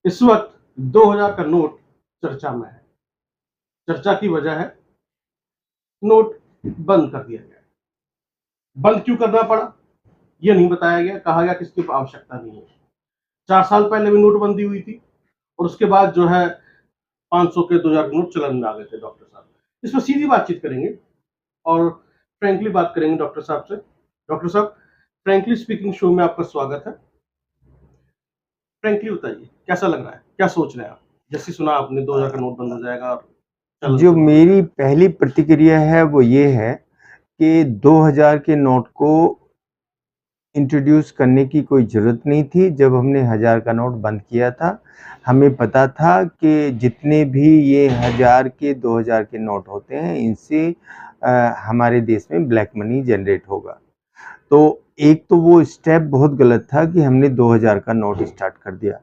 इस वक्त 2000 का नोट चर्चा में है। चर्चा की वजह है नोट बंद कर दिया गया। बंद क्यों करना पड़ा ये नहीं बताया गया। कहा गया कि इसकी आवश्यकता नहीं है। 4 साल पहले भी नोटबंदी हुई थी और उसके बाद जो है 500 के 2000 के नोट चलन में आ गए थे। डॉक्टर साहब इस पर सीधी बातचीत करेंगे और फ्रैंकली बात करेंगे डॉक्टर साहब से। डॉक्टर साहब, फ्रैंकली स्पीकिंग शो में आपका स्वागत है। फ्रैंकली बताइए कैसा लग रहा है, क्या सोच रहे हैं आप? जैसे सुना आपने 2000 का नोट बंद हो जाएगा और चलन जो शुरू हो मेरी जाएगा। पहली प्रतिक्रिया है वो ये है कि 2000 के नोट को इंट्रोड्यूस करने की कोई ज़रूरत नहीं थी। जब हमने 1000 का नोट बंद किया था, हमें पता था कि जितने भी ये 1000 के 2000 के नोट होते हैं, इनसे हमारे देश में ब्लैक मनी जनरेट होगा। तो एक तो वो स्टेप बहुत गलत था कि हमने 2000 का नोट स्टार्ट कर दिया।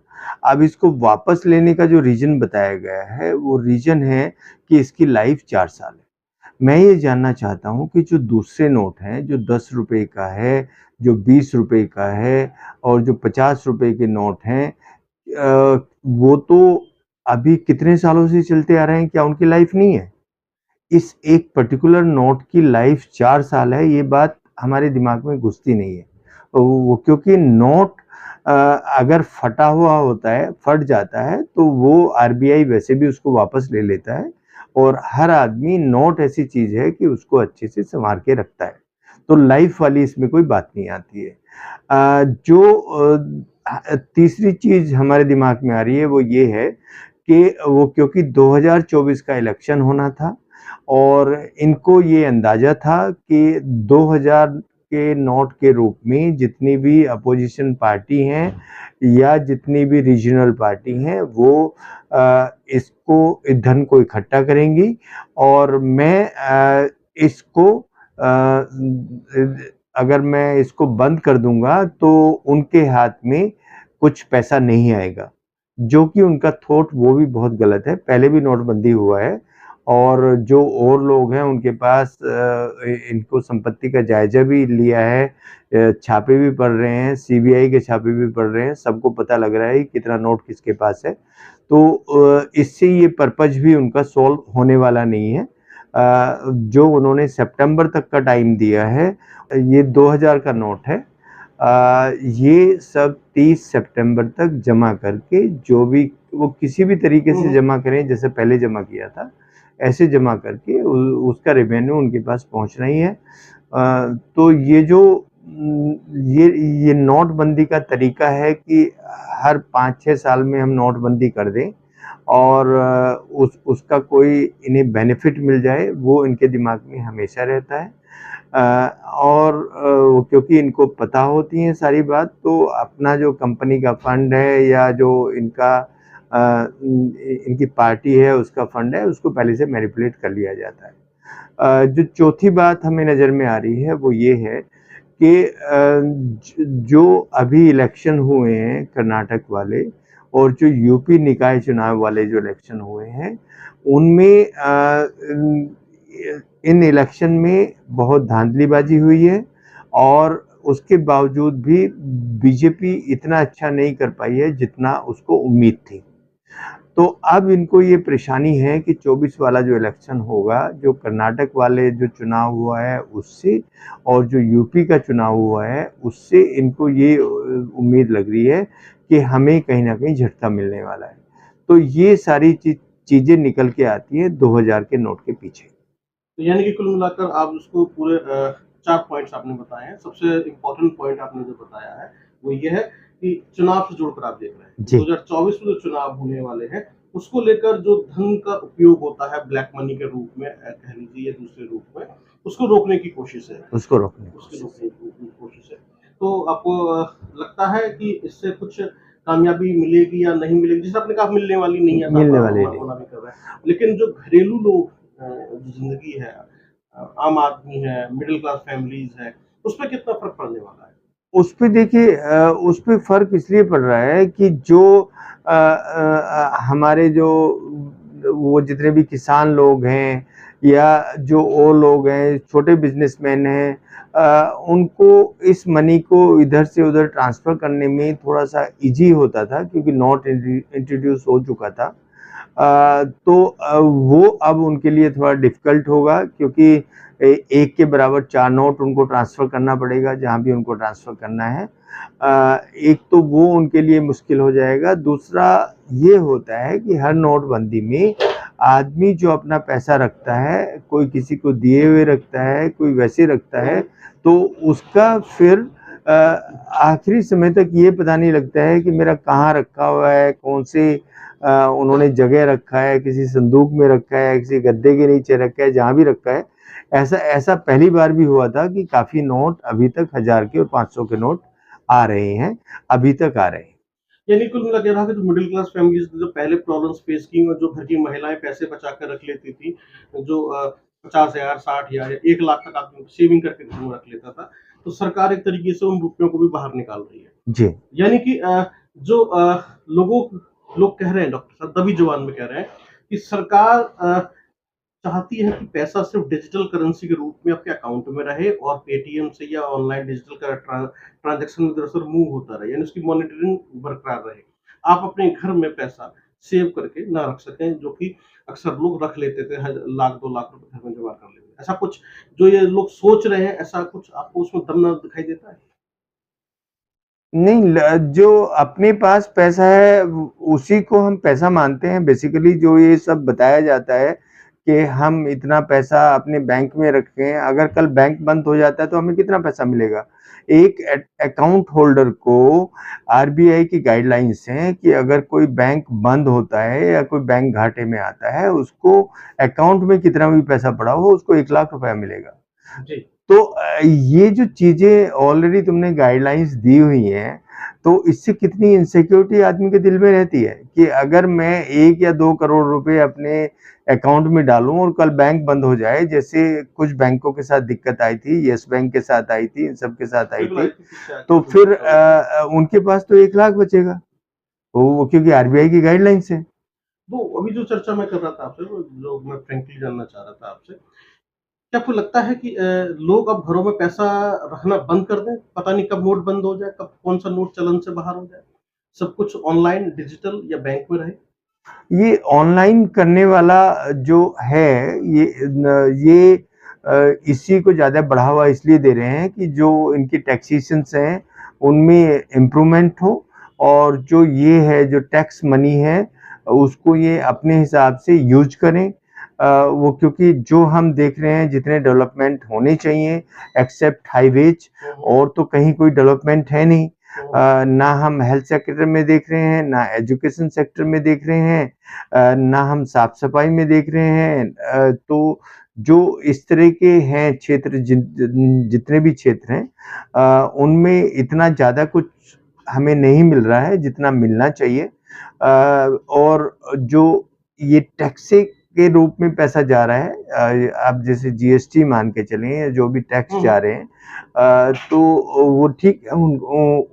अब इसको वापस लेने का जो रीज़न बताया गया है, वो रीज़न है कि इसकी लाइफ 4 साल है। मैं ये जानना चाहता हूँ कि जो दूसरे नोट हैं, जो 10 रुपए का है, जो 20 रुपए का है और जो 50 रुपए के नोट हैं, वो तो अभी कितने सालों से चलते आ रहे हैं, क्या उनकी लाइफ नहीं है? इस एक पर्टिकुलर नोट की लाइफ 4 साल है, ये बात हमारे दिमाग में घुसती नहीं है। वो क्योंकि नोट अगर फटा हुआ होता है, फट जाता है, तो वो आरबीआई वैसे भी उसको वापस ले लेता है और हर आदमी नोट ऐसी चीज़ है कि उसको अच्छे से सँवार के रखता है। तो लाइफ वाली इसमें कोई बात नहीं आती है। तीसरी चीज़ हमारे दिमाग में आ रही है वो ये है कि वो क्योंकि 2024 का इलेक्शन होना था और इनको ये अंदाज़ा था कि 2000 के नोट के रूप में जितनी भी अपोजिशन पार्टी हैं या जितनी भी रीजनल पार्टी हैं वो इसको इस धन को इकट्ठा करेंगी और मैं इसको अगर मैं इसको बंद कर दूंगा तो उनके हाथ में कुछ पैसा नहीं आएगा, जो कि उनका थॉट वो भी बहुत गलत है। पहले भी नोटबंदी हुआ है और जो और लोग हैं उनके पास इनको संपत्ति का जायजा भी लिया है, छापे भी पड़ रहे हैं, सीबीआई के छापे भी पड़ रहे हैं, सबको पता लग रहा है कितना नोट किसके पास है। तो इससे ये पर्पज भी उनका सॉल्व होने वाला नहीं है। जो उन्होंने सितंबर तक का टाइम दिया है, ये 2000 का नोट है। ये सब 30 सितंबर तक जमा करके जो भी वो किसी भी तरीके से जमा करें, जैसे पहले जमा किया था, ऐसे जमा करके उसका रेवेन्यू उनके पास पहुंचना ही है। तो ये जो ये नोटबंदी का तरीका है कि हर 5-6 साल में हम नोटबंदी कर दें और उसका कोई इन्हें बेनिफिट मिल जाए, वो इनके दिमाग में हमेशा रहता है। और क्योंकि इनको पता होती है सारी बात, तो अपना जो कंपनी का फंड है या जो इनका इनकी पार्टी है उसका फंड है, उसको पहले से मैनिपुलेट कर लिया जाता है। जो चौथी बात हमें नज़र में आ रही है वो ये है कि जो अभी इलेक्शन हुए हैं कर्नाटक वाले और जो यूपी निकाय चुनाव वाले जो इलेक्शन हुए हैं, उनमें इन इलेक्शन में बहुत धांधलीबाजी हुई है और उसके बावजूद भी बीजेपी इतना अच्छा नहीं कर पाई है जितना उसको उम्मीद थी। तो अब इनको ये परेशानी है कि 24 वाला जो इलेक्शन होगा, जो कर्नाटक वाले जो चुनाव हुआ है उससे और जो यूपी का चुनाव हुआ है उससे इनको ये उम्मीद लग रही है कि हमें कहीं न कहीं झटका मिलने वाला है। तो ये सारी चीज़ें निकल के आती हैं 2000 के नोट के पीछे। तो यानी कि कुल मिलाकर आप उसको पूरे 4 पॉइंट्स आपने बताए हैं। सबसे इम्पोर्टेंट पॉइंट आपने जो बताया है वो ये है कि चुनाव से जोड़कर आप देख रहे हैं। जी। 2024 में जो चुनाव होने वाले हैं उसको लेकर जो धन का उपयोग होता है ब्लैक मनी के रूप में कह लीजिए या दूसरे रूप में, उसको रोकने की कोशिश है। उसको रोकने की उसके कोशिश। रोकने की कोशिश है। तो आपको लगता है कि इससे कुछ कामयाबी मिलेगी या नहीं मिलेगी? जैसे आपने कहा मिलने वाली नहीं है, तो आप मिलने वाली नहीं। मना भी कर रहे हैं। लेकिन जो घरेलू लोग जो ज़िंदगी है, आम आदमी है, मिडिल क्लास फैमिलीज़ है, उसपे कितना फ़र्क पड़ने वाला है? उस पे देखिए, उस पे फ़र्क इसलिए पड़ रहा है कि जो हमारे जो वो जितने भी किसान लोग हैं या जो और लोग हैं, छोटे बिजनेसमैन हैं, उनको इस मनी को इधर से उधर ट्रांसफर करने में थोड़ा सा इजी होता था, क्योंकि नोट इंट्रोड्यूस हो चुका था। तो वो अब उनके लिए थोड़ा डिफिकल्ट होगा, क्योंकि एक के बराबर 4 नोट उनको ट्रांसफर करना पड़ेगा जहां भी उनको ट्रांसफर करना है। एक तो वो उनके लिए मुश्किल हो जाएगा। दूसरा ये होता है कि हर नोटबंदी में आदमी जो अपना पैसा रखता है, कोई किसी को दिए हुए रखता है, कोई वैसे रखता है, तो उसका फिर आखिरी समय तक ये पता नहीं लगता है कि मेरा कहाँ रखा हुआ है, कौन से उन्होंने जगह रखा है, किसी संदूक में रखा है, किसी गद्दे के नीचे रखा है, जहां भी रखा है। ऐसा ऐसा पहली बार भी हुआ था कि काफी नोट अभी तक 1000 के और 500 के नोट आ रहे हैं, अभी तक आ रहे हैं। यानी कुल मिला के रहा कि जो मिडिल क्लास फैमिलीज ने जो पहले प्रॉब्लम्स फेस की और जो घर की महिलाएं पैसे बचा कर रख लेती थी, जो 50,000 60,000 या 1 लाख तक आदमी सेविंग करके घर में रख लेता था, तो सरकार एक तरीके से उन रुपयों को भी बाहर निकाल रही है। जी। यानी कि जो लोग कह रहे हैं, डॉक्टर साहब दबी जुबान में कह रहे हैं कि सरकार चाहती है कि पैसा सिर्फ डिजिटल करेंसी के रूप में आपके अकाउंट में रहे और पेटीएम से या ऑनलाइन डिजिटल ट्रांजैक्शन में दरअसल मूव होता रहे, यानी उसकी मॉनिटरिंग बरकरार रहे। आप अपने घर में पैसा सेव करके ना रख सकें, जो कि अक्सर लोग रख लेते थे, लाख 2 लाख रुपए घर में जमा कर लेते थे। ऐसा कुछ जो ये लोग सोच रहे हैं, ऐसा कुछ आपको उसमें दम ना दिखाई देता है? नहीं, जो अपने पास पैसा है उसी को हम पैसा मानते हैं। बेसिकली जो ये सब बताया जाता है कि हम इतना पैसा अपने बैंक में रखें, अगर कल बैंक बंद हो जाता है तो हमें कितना पैसा मिलेगा। एक अकाउंट होल्डर को आरबीआई की गाइडलाइंस हैं कि अगर कोई बैंक बंद होता है या कोई बैंक घाटे में आता है, उसको अकाउंट में कितना भी पैसा पड़ा हो उसको 1 लाख रुपया मिलेगा। जी। तो ये जो चीजें ऑलरेडी तुमने गाइडलाइंस दी हुई हैं, तो इससे कितनी इनसिक्योरिटी आदमी के दिल में रहती है कि अगर मैं 1 या 2 करोड़ रुपए अपने अकाउंट में डालूं और कल बैंक बंद हो जाए, जैसे कुछ बैंकों के साथ दिक्कत आई थी, यस बैंक के साथ आई थी, इन सब के साथ आई बिल्कुल थी, आई थी शिक्षा तो की फिर समस्या हुई थी। उनके पास तो 1 लाख बचेगा, वो क्योंकि आरबीआई की गाइडलाइंस है। वो अभी जो चर्चा मैं कर रहा था आपसे, वो जो मैं फ्रैंकली जानना चाह रहा था आपसे, क्या आपको लगता है कि लोग अब घरों में पैसा रखना बंद कर दें? पता नहीं कब नोट बंद हो जाए, कब कौन-सा नोट चलन से बाहर हो जाए? सब कुछ ऑनलाइन, डिजिटल या बैंक में रहे? ये ऑनलाइन करने वाला जो है, ये इसी को ज़्यादा बढ़ावा इसलिए दे रहे हैं कि जो इनकी टैक्सेशंस हैं उनमें इम्प्रूवमेंट हो, और जो ये है जो टैक्स मनी है उसको ये अपने हिसाब से यूज करें। वो क्योंकि जो हम देख रहे हैं जितने डेवलपमेंट होने चाहिए एक्सेप्ट हाईवेज, और तो कहीं कोई डेवलपमेंट है नहीं। ना हम हेल्थ सेक्टर में देख रहे हैं, ना एजुकेशन सेक्टर में देख रहे हैं, ना हम साफ सफाई में देख रहे हैं। तो जो इस तरह के हैं क्षेत्र, जितने भी क्षेत्र हैं, उनमें इतना ज़्यादा कुछ हमें नहीं मिल रहा है जितना मिलना चाहिए। और जो ये टैक्स के रूप में पैसा जा रहा है, आप जैसे जीएसटी मान के चलें या जो भी टैक्स जा रहे हैं, तो वो ठीक है,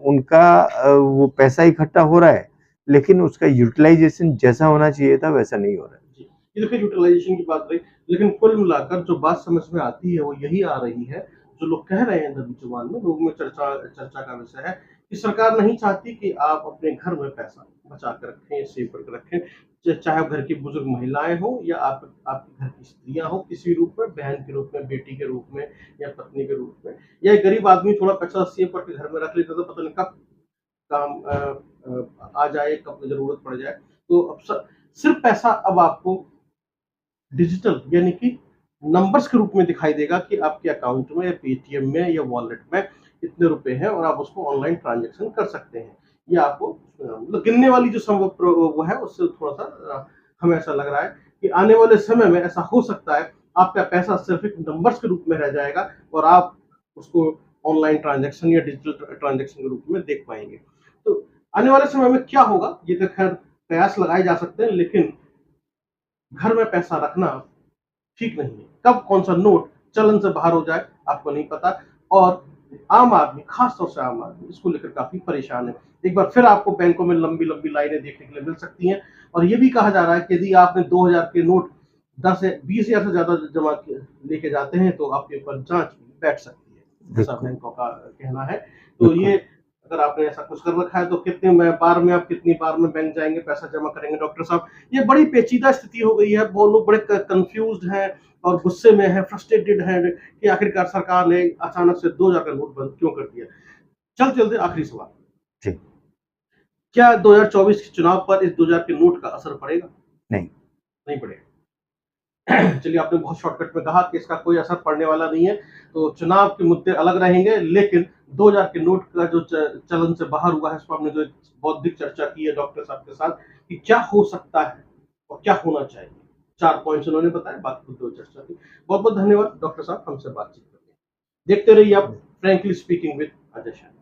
उनका वो पैसा इकट्ठा हो रहा है, लेकिन उसका यूटिलाइजेशन जैसा होना चाहिए था वैसा नहीं हो रहा है। जी। ये देखिए यूटिलाइज़ेशन की बात रही, लेकिन कुल मिलाकर जो बात समझ में आती है वो यही आ रही है, जो लोग कह रहे हैं दबी जुबान में, लोगों में चर्चा चर्चा का विषय है कि सरकार नहीं चाहती कि आप अपने घर में पैसा बचा के रखें, सेव करके रखें। चाहे वो घर की बुजुर्ग महिलाएँ हों या आप आपके घर की स्त्रियाँ हों, किसी रूप में, बहन के रूप में, बेटी के रूप में या पत्नी के रूप में, या एक गरीब आदमी थोड़ा पैसा सेव करके घर में रख लेता था, पता नहीं कब काम आ जाए, कब ज़रूरत पड़ जाए। तो अब सिर्फ़ पैसा अब आपको डिजिटल यानी कि नंबर्स के रूप में दिखाई देगा कि आपके अकाउंट में या पेटीएम में या वॉलेट में इतने रुपए हैं और आप उसको ऑनलाइन ट्रांजैक्शन कर सकते हैं। ये आपको मतलब गिनने वाली जो वो है उससे थोड़ा-सा हमें ऐसा लग रहा है कि आने वाले समय में ऐसा हो सकता है, आपका पैसा सिर्फ़ एक नंबर्स के रूप में रह जाएगा और आप उसको ऑनलाइन ट्रांजैक्शन या डिजिटल ट्रांजैक्शन के रूप में देख पाएँगे। तो आने वाले समय में क्या होगा, ये तो ख़ैर कयास लगाए जा सकते हैं, लेकिन घर में पैसा रखना ठीक नहीं है। कब कौन-सा नोट चलन से बाहर हो जाए, आपको नहीं पता, और आम आदमी, खास तौर से आम आदमी, इसको लेकर काफ़ी परेशान है। एक बार फिर आपको बैंकों में लंबी-लंबी लाइनें देखने के लिए मिल सकती हैं और ये भी कहा जा रहा है कि यदि आपने 2000 के नोट 10 से 20,000 से ज़्यादा जमा किए लेके जाते हैं, तो आपके ऊपर जाँच भी बैठ सकती है। ऐसा बिल्कुल। बैंकों का कहना है। तो बिल्कुल। ये अगर आपने ऐसा कुछ कर रखा है तो कितने में बार में आप कितनी बार में बैंक जाएँगे, पैसा जमा करेंगे डॉक्टर साहब? ये बड़ी पेचीदा स्थिति हो गई है, बहुत लोग बड़े क कन्फ्यूज़्ड हैं और गुस्से में हैं, फ्रस्ट्रेटेड हैं कि आखिरकार सरकार ने अचानक से 2000 का नोट बंद क्यों कर दिया? चलते-चलते आखिरी सवाल, जी। क्या 2024 के चुनाव पर इस 2000 के नोट का असर पड़ेगा? नहीं। नहीं पड़ेगा। चलिए आपने बहुत शॉर्टकट में कहा कि इसका कोई असर पड़ने वाला नहीं है, तो चुनाव के मुद्दे अलग रहेंगे, लेकिन 2000 के नोट का जो चलन से बाहर हुआ है, इस पर हमने जो एक बौद्धिक चर्चा की है डॉक्टर साहब के साथ कि क्या हो सकता है और क्या होना चाहिए। 4 पॉइंट्स उन्होंने बताए, बाकी मुद्दों पर चर्चा की। बहुत-बहुत धन्यवाद डॉक्टर साहब हमसे बातचीत करने के लिए। देखते रहिए आप frankly speaking with Ajay Shah.